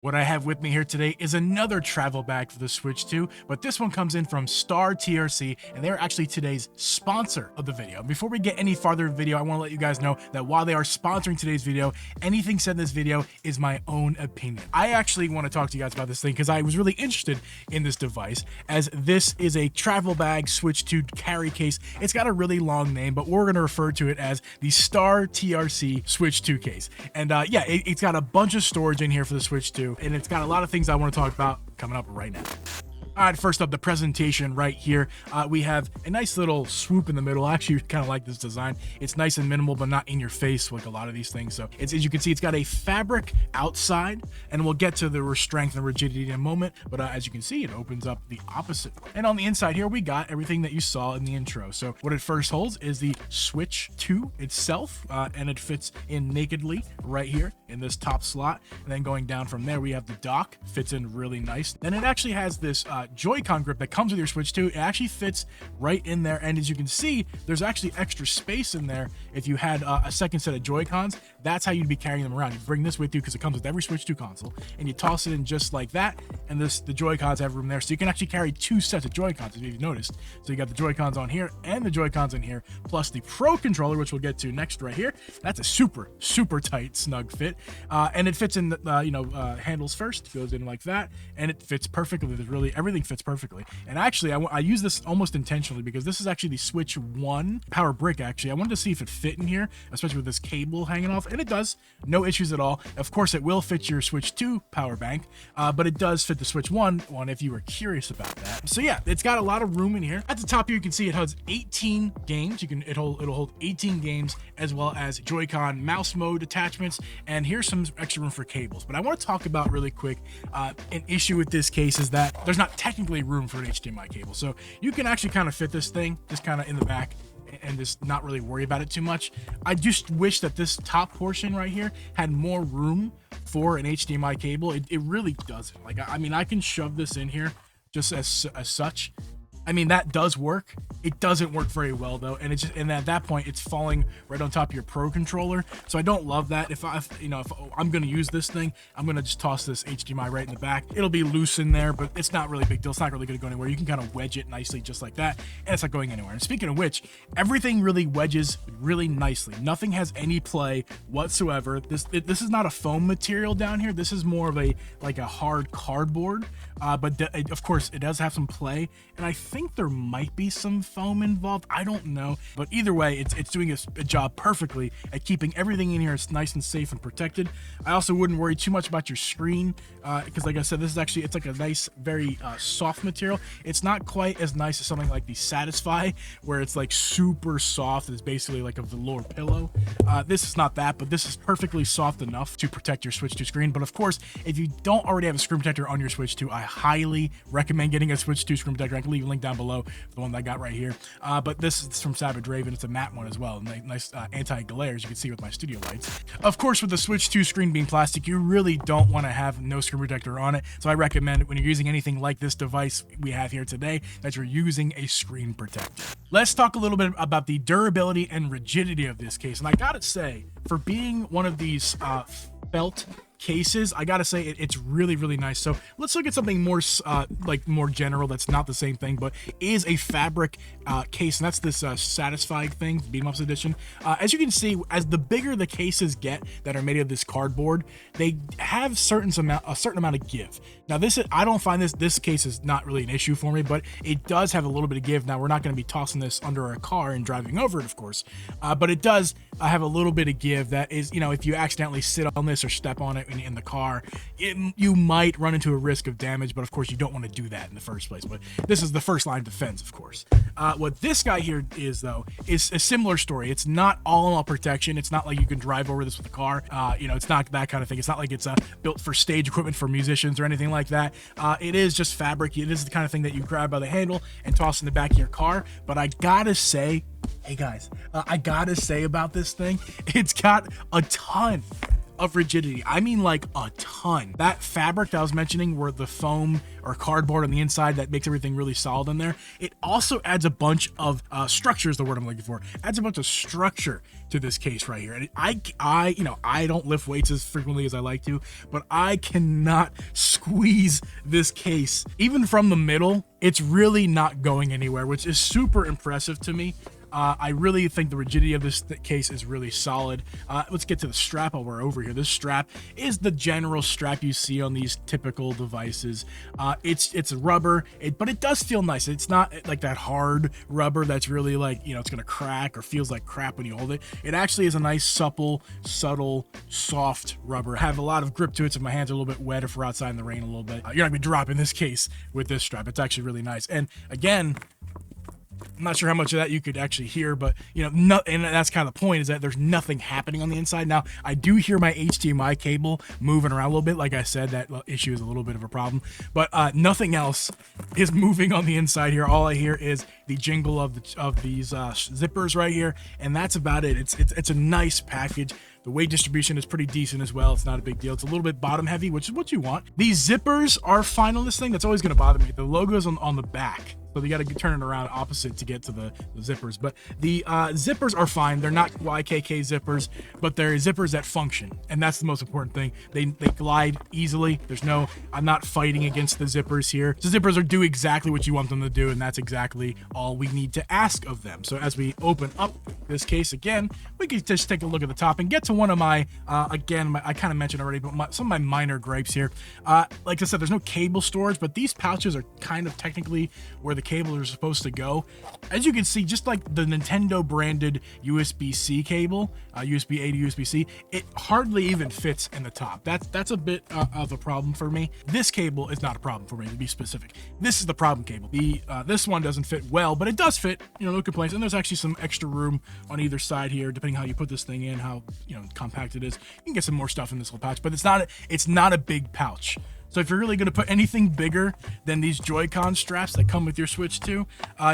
What I have with me here today is another travel bag for the Switch 2, but this one comes in from Star TRC, and they're actually today's sponsor of the video. Before we get any farther in the video, I want to let you guys know that while they are sponsoring today's video, anything said in this video is my own opinion. I actually want to talk to you guys about this thing because I was really interested in this device, as this is a travel bag Switch 2 carry case. It's got a really long name, but we're going to refer to it as the Star TRC Switch 2 case. And yeah, it's got a bunch of storage in here for the Switch 2. And it's got a lot of things I want to talk about coming up right now. All right, first up, the presentation right here. We have a nice little swoop in the middle. I actually kind of like this design. It's nice and minimal, but not in your face like a lot of these things. So it's, as you can see, it's got a fabric outside, and we'll get to the strength and rigidity in a moment. But as you can see, it opens up the opposite way. And on the inside here, we got everything that you saw in the intro. So what it first holds is the Switch 2 itself, and it fits in nakedly right here in this top slot. And then going down from there, we have the dock, fits in really nice. Then it actually has this Joy-Con grip that comes with your Switch 2. It actually fits right in there, and as you can see, there's actually extra space in there. If you had a second set of Joy-Cons, that's how you'd be carrying them around. You bring this with you because it comes with every Switch 2 console, and you toss it in just like that, and the Joy-Cons have room there, so you can actually carry two sets of Joy-Cons if you've noticed. So you got the Joy-Cons on here and the Joy-Cons in here, plus the Pro Controller, which we'll get to next right here. That's a super tight, snug fit, and it fits in the handles first, goes in like that, and it fits perfectly. There's really everything fits perfectly. And actually, I use this almost intentionally because this is actually the Switch 1 power brick. Actually, I wanted to see if it fit in here, especially with this cable hanging off, and it does. No issues at all. Of course, it will fit your Switch 2 power bank, but it does fit the Switch 1 one if you were curious about that. So yeah, it's got a lot of room in here. At the top here, you can see it has 18 games. It'll hold 18 games, as well as Joy-Con mouse mode attachments, and here's some extra room for cables. But I want to talk about really quick an issue with this case is that there's not technically room for an HDMI cable, so you can actually kind of fit this thing just kind of in the back and just not really worry about it too much. I just wish that this top portion right here had more room for an HDMI cable. It really doesn't. Like, I mean, I can shove this in here just as such. I mean, that does work. It doesn't work very well though, and and at that point it's falling right on top of your Pro Controller. So I don't love that. If I'm gonna use this thing, I'm gonna just toss this HDMI right in the back. It'll be loose in there, but it's not really a big deal. It's not really gonna go anywhere. You can kind of wedge it nicely just like that, and it's not going anywhere. And speaking of which, everything really wedges really nicely. Nothing has any play whatsoever. This is not a foam material down here. This is more of a hard cardboard, but of course it does have some play, and I think there might be some foam involved. I don't know, but either way, it's doing a job perfectly at keeping everything in here nice and safe and protected. I also wouldn't worry too much about your screen because, like I said, this is actually, it's like a nice, very soft material. It's not quite as nice as something like the Satisfy, where it's like super soft. It's basically like a velour pillow. This is not that, but this is perfectly soft enough to protect your Switch 2 screen. But of course, if you don't already have a screen protector on your Switch 2, I highly recommend getting a Switch 2 screen protector. I can leave a link down below for the one that I got right here. But this is from Savage Raven. It's a matte one as well. Nice anti-glare, as you can see with my studio lights. Of course, with the Switch 2 screen being plastic, you really don't want to have no screen protector on it. So I recommend when you're using anything like this device we have here today, that you're using a screen protector. Let's talk a little bit about the durability and rigidity of this case. And I gotta say, for being one of these felt cases, I gotta say it's really nice. So let's look at something more more general that's not the same thing, but is a fabric case, and that's this Satisfied thing, Beam Ups edition. As you can see, as the bigger the cases get that are made of this cardboard, they have a certain amount of give. Now I don't find this case is not really an issue for me, but it does have a little bit of give. Now we're not going to be tossing this under a car and driving over it, of course, but it does have a little bit of give that is, if you accidentally sit on this or step on it in the car, you might run into a risk of damage, but of course you don't want to do that in the first place. But this is the first line of defense, of course. What this guy here is, though, is a similar story. It's not all protection. It's not like you can drive over this with a car. It's not that kind of thing. It's not like it's built for stage equipment for musicians or anything like that. It is just fabric. It is the kind of thing that you grab by the handle and toss in the back of your car. But I gotta say, hey guys, I gotta say about this thing, it's got a ton of rigidity. I mean like a ton. That fabric that I was mentioning, where the foam or cardboard on the inside that makes everything really solid in there, it also adds a bunch of structure is the word I'm looking for. Adds a bunch of structure to this case right here. And I don't lift weights as frequently as I like to, but I cannot squeeze this case. Even from the middle, it's really not going anywhere, which is super impressive to me. I really think the rigidity of this case is really solid. Let's get to the strap while we're over here. This strap is the general strap you see on these typical devices. It's rubber, but it does feel nice. It's not like that hard rubber that's really like, it's gonna crack or feels like crap when you hold it. It actually is a nice, supple, subtle, soft rubber. I have a lot of grip to it, so my hands are a little bit wet if we're outside in the rain a little bit. You're not gonna be dropping this case with this strap. It's actually really nice. And again, I'm not sure how much of that you could actually hear, but and that's kind of the point, is that there's nothing happening on the inside. Now, I do hear my HDMI cable moving around a little bit. Like I said, that issue is a little bit of a problem, but nothing else is moving on the inside here. All I hear is the jingle of these zippers right here, and that's about it. It's a nice package. The weight distribution is pretty decent as well. It's not a big deal. It's a little bit bottom heavy, which is what you want. These zippers are fine on this thing. That's always going to bother me. The logo's on the back, so you got to turn it around opposite to get to the zippers. But the zippers are fine. They're not YKK zippers, but they're zippers that function, and that's the most important thing. They glide easily. I'm not fighting against the zippers here. The zippers do exactly what you want them to do, and that's exactly all we need to ask of them. So as we open up this case again, we can just take a look at the top and get to one of my I kind of mentioned already, but some of my minor gripes here. Like I said, there's no cable storage, but these pouches are kind of technically where the cables are supposed to go. As you can see, just like the Nintendo branded USB-C cable, USB-A to USB-C, it hardly even fits in the top. That's a bit of a problem for me. This cable is not a problem for me, to be specific. This is the problem cable. This one doesn't fit well, but it does fit, no complaints. And there's actually some extra room on either side here, depending how you put this thing in, how compact it is. You can get some more stuff in this little pouch, but it's not a big pouch. So if you're really going to put anything bigger than these Joy-Con straps that come with your Switch 2,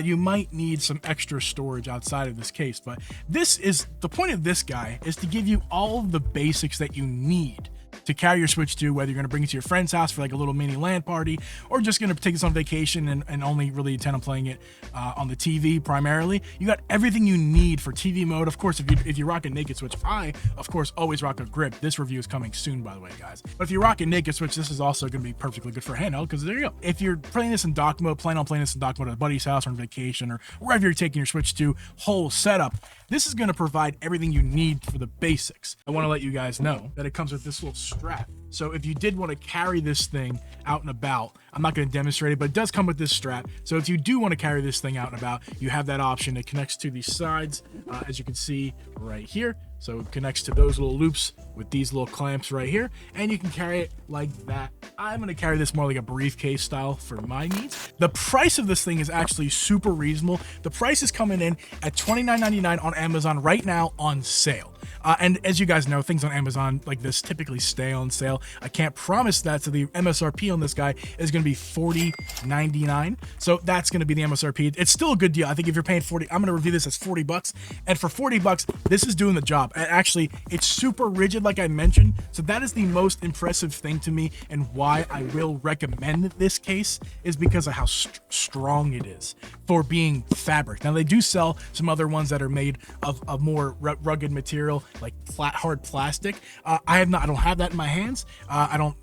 you might need some extra storage outside of this case. But the point of this guy is to give you all of the basics that you need to carry your Switch 2, whether you're going to bring it to your friend's house for like a little mini LAN party, or just going to take this on vacation and only really intend on playing it on the TV primarily. You got everything you need for TV mode. Of course, if you rock a naked Switch, I of course always rock a grip. This review is coming soon, by the way, guys. But if you rock a naked Switch, this is also going to be perfectly good for handheld, because there you go. If you're playing this in dock mode, plan on playing this in dock mode at a buddy's house or on vacation or wherever you're taking your Switch 2 whole setup, this is going to provide everything you need for the basics. I want to let you guys know that it comes with this little strap. So if you did want to carry this thing out and about, I'm not going to demonstrate it, but it does come with this strap. So if you do want to carry this thing out and about, you have that option. It connects to these sides, as you can see right here. So it connects to those little loops with these little clamps right here, and you can carry it like that. I'm going to carry this more like a briefcase style for my needs. The price of this thing is actually super reasonable. The price is coming in at $29.99 on Amazon right now on sale. And as you guys know, things on Amazon like this typically stay on sale. I can't promise that, so the MSRP on this guy is going to be $40.99. So that's going to be the MSRP. It's still a good deal. I think if you're paying $40, I'm going to review this as $40, and for $40, this is doing the job. And actually, it's super rigid, like I mentioned. So that is the most impressive thing to me, and why I will recommend this case is because of how strong it is for being fabric. Now they do sell some other ones that are made of more rugged material, like flat hard plastic. I don't have that in my hands.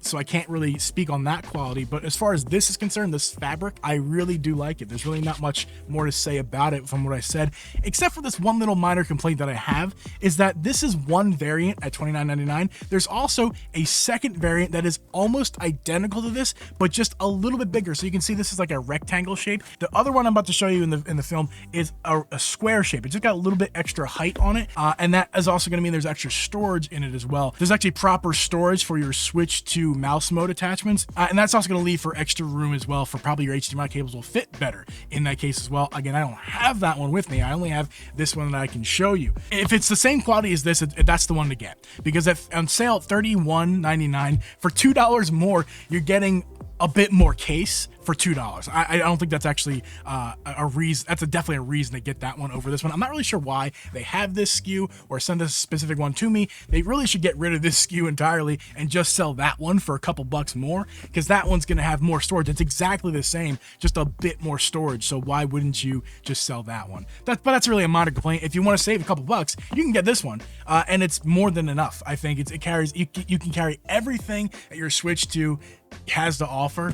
So I can't really speak on that quality, but as far as this is concerned, this fabric, I really do like it. There's really not much more to say about it from what I said, except for this one little minor complaint that I have, is that this is one variant at $29.99. There's also a second variant that is almost identical to this, but just a little bit bigger. So you can see this is like a rectangle shape. The other one I'm about to show you in the film is a square shape. It just got a little bit extra height on it, and that is also going to mean there's extra storage in it as well. There's actually proper storage for your Switch 2 mouse mode attachments, and that's also going to leave for extra room as well, for probably your HDMI cables will fit better in that case as well. Again, I don't have that one with me. I only have this one that I can show you. If it's the same quality as this, that's the one to get, because on sale $31.99 for $2 more, you're getting a bit more case for $2. I don't think that's actually a reason. That's definitely a reason to get that one over this one. I'm not really sure why they have this SKU or send a specific one to me. They really should get rid of this SKU entirely and just sell that one for a couple bucks more, because that one's going to have more storage. It's exactly the same, just a bit more storage. So why wouldn't you just sell that one? But that's really a minor complaint. If you want to save a couple bucks, you can get this one, and it's more than enough. I think it carries. You can carry everything that your Switch 2 has to offer,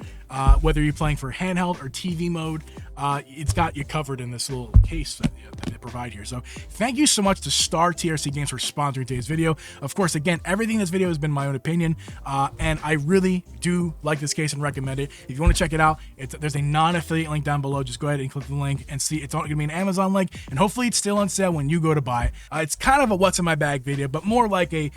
whether you're playing for handheld or TV mode. It's got you covered in this little case that they provide here. So thank you so much to Star TRC Games for sponsoring today's video. Of course, again, everything in this video has been my own opinion, and I really do like this case and recommend it. If you want to check it out, there's a non-affiliate link down below. Just go ahead and click the link and see. It's going to be an Amazon link, and hopefully it's still on sale when you go to buy it. It's kind of a what's in my bag video, but more like a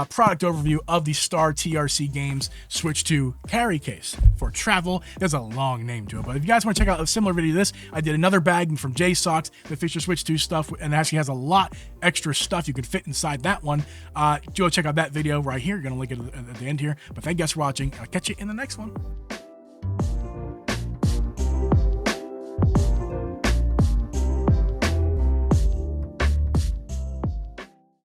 product overview of the Star TRC Games Switch 2 carry case for travel. There's a long name to it, but if you guys want to check out a similar video to this, I did another bag from JSOX that features Switch 2 stuff and actually has a lot extra stuff you can fit inside that one. Go check out that video right here. You're going to link it at the end here. But thank you guys for watching. I'll catch you in the next one.